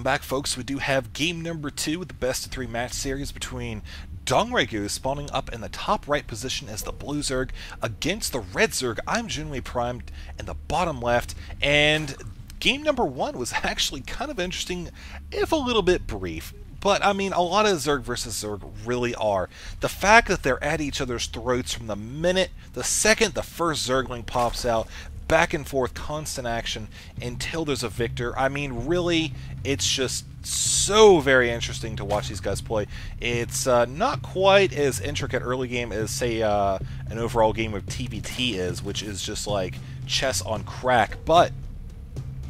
back, folks. We do have game number 2 of the best of 3 match series between junwi spawning up in the top right position as the blue Zerg against the red Zerg. I'm junwi primed in the bottom left, and game number 1 was actually kind of interesting, if a little bit brief. But, I mean, a lot of Zerg versus Zerg really are. The fact that they're at each other's throats from the second the first Zergling pops out, back and forth, constant action until there's a victor. I mean, really, it's just so very interesting to watch these guys play. It's not quite as intricate early game as, say, an overall game of TVT is, which is just like chess on crack, but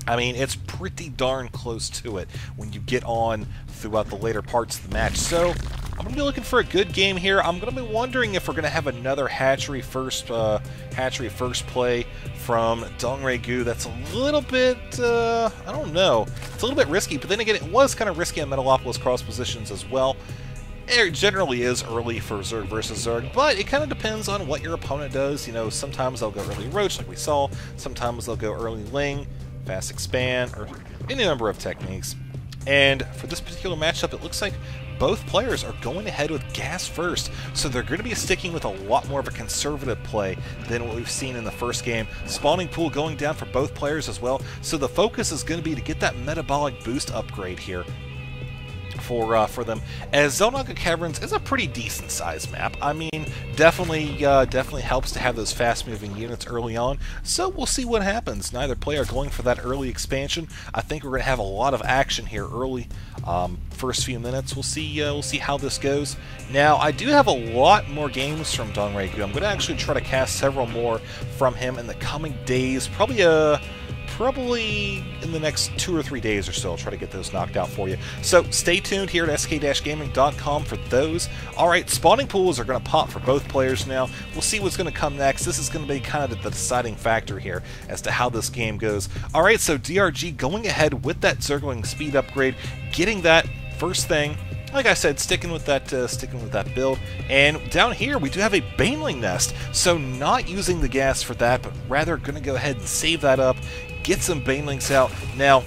I mean, it's pretty darn close to it when you get on throughout the later parts of the match. So, I'm going to be looking for a good game here. I'm going to be wondering if we're going to have another hatchery first play from junwi. That's a little bit, I don't know. It's a little bit risky, but then again, it was kind of risky on Metalopolis cross positions as well. It generally is early for Zerg versus Zerg, but it kind of depends on what your opponent does. You know, sometimes they'll go early Roach, like we saw. Sometimes they'll go early Ling, fast expand, or any number of techniques. And for this particular matchup, it looks like both players are going ahead with gas first, so they're going to be sticking with a lot more of a conservative play than what we've seen in the first game. Spawning pool going down for both players as well, so the focus is going to be to get that metabolic boost upgrade here for them, as Xel'Naga Caverns is a pretty decent sized map. I mean, definitely helps to have those fast-moving units early on, so we'll see what happens. Neither player going for that early expansion. I think we're going to have a lot of action here early. First few minutes, we'll see how this goes. Now, I do have a lot more games from junwi. I'm going to actually try to cast several more from him in the coming days, probably in the next 2 or 3 days or so. I'll try to get those knocked out for you. So stay tuned here at sk-gaming.com for those. Alright, spawning pools are going to pop for both players now. We'll see what's going to come next. This is going to be kind of the deciding factor here as to how this game goes. Alright, so DRG going ahead with that Zergling speed upgrade, getting that first thing. Like I said, sticking with that build. And down here, we do have a Baneling Nest. So not using the gas for that, but rather going to go ahead and save that up, get some Banelings out. Now,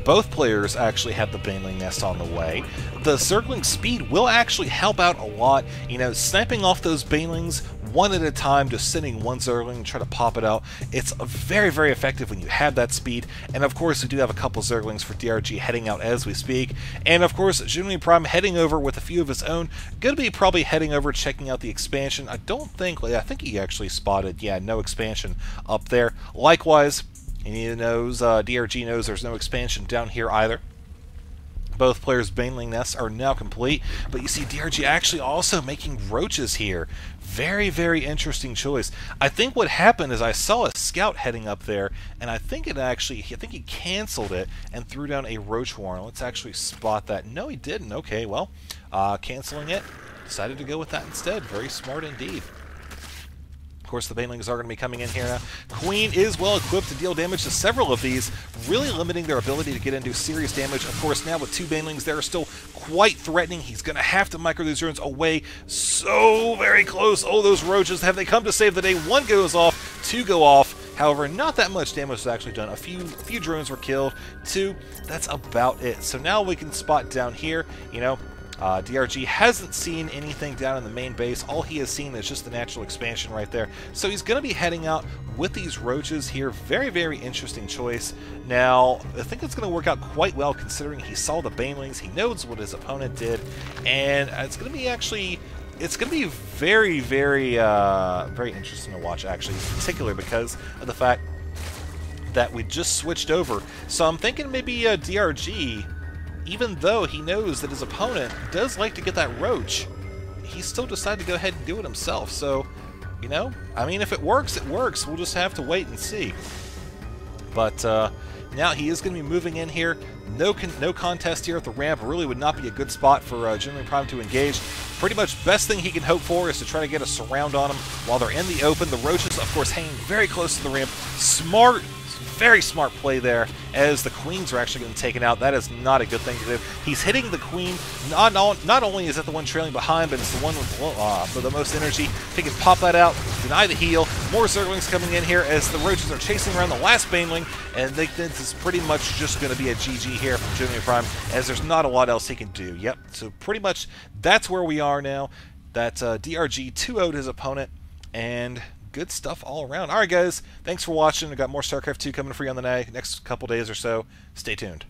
both players actually have the Baneling Nest on the way. The Zergling speed will actually help out a lot. You know, sniping off those Banelings one at a time, just sending one Zergling and try to pop it out. It's very, very effective when you have that speed. And of course, we do have a couple Zerglings for DRG heading out as we speak. And of course, junwi Prime heading over with a few of his own. Gonna be probably heading over, checking out the expansion. I think he actually spotted, yeah, no expansion up there. Likewise, and he knows, DRG knows there's no expansion down here either. Both players' Baneling Nests are now complete, but you see DRG actually also making roaches here. Very, very interesting choice. I think what happened is I saw a scout heading up there, and I think he canceled it and threw down a roach warren. Let's actually spot that. No, he didn't. Okay, well, canceling it, decided to go with that instead. Very smart indeed. Of course, the Banelings are going to be coming in here now. Queen is well equipped to deal damage to several of these, really limiting their ability to get into serious damage. Of course, now with 2 Banelings, they're still quite threatening. He's going to have to micro these runes away. So very close. Oh, those roaches, have they come to save the day? 1 goes off, 2 go off. However, not that much damage was actually done. A few drones were killed. 2, that's about it. So now we can spot down here, you know, DRG hasn't seen anything down in the main base. All he has seen is just the natural expansion right there. So he's going to be heading out with these roaches here. Very, very interesting choice. Now, I think it's going to work out quite well considering he saw the Banelings. He knows what his opponent did. And it's going to be very, very, very interesting to watch, actually, in particular because of the fact that we just switched over. So I'm thinking maybe DRG, even though he knows that his opponent does like to get that roach, he still decided to go ahead and do it himself. So, you know, I mean, if it works, it works. We'll just have to wait and see. But now he is going to be moving in here. No contest here at the ramp. Really would not be a good spot for junwi Prime to engage. Pretty much best thing he can hope for is to try to get a surround on him while they're in the open. The roaches, of course, hanging very close to the ramp. Smart Very smart play there, as the queens are actually getting taken out. That is not a good thing to do. He's hitting the queen. Not only is it the one trailing behind, but it's the one with the most energy. If he can pop that out, deny the heal. More Zerglings coming in here as the Roaches are chasing around the last Baneling, and they think this is pretty much just going to be a GG here from junwi Prime, as there's not a lot else he can do. Yep, so pretty much that's where we are now. That DRG 2-0'd his opponent, and good stuff all around. Alright guys, thanks for watching. I've got more StarCraft 2 coming for you on the next couple days or so. Stay tuned.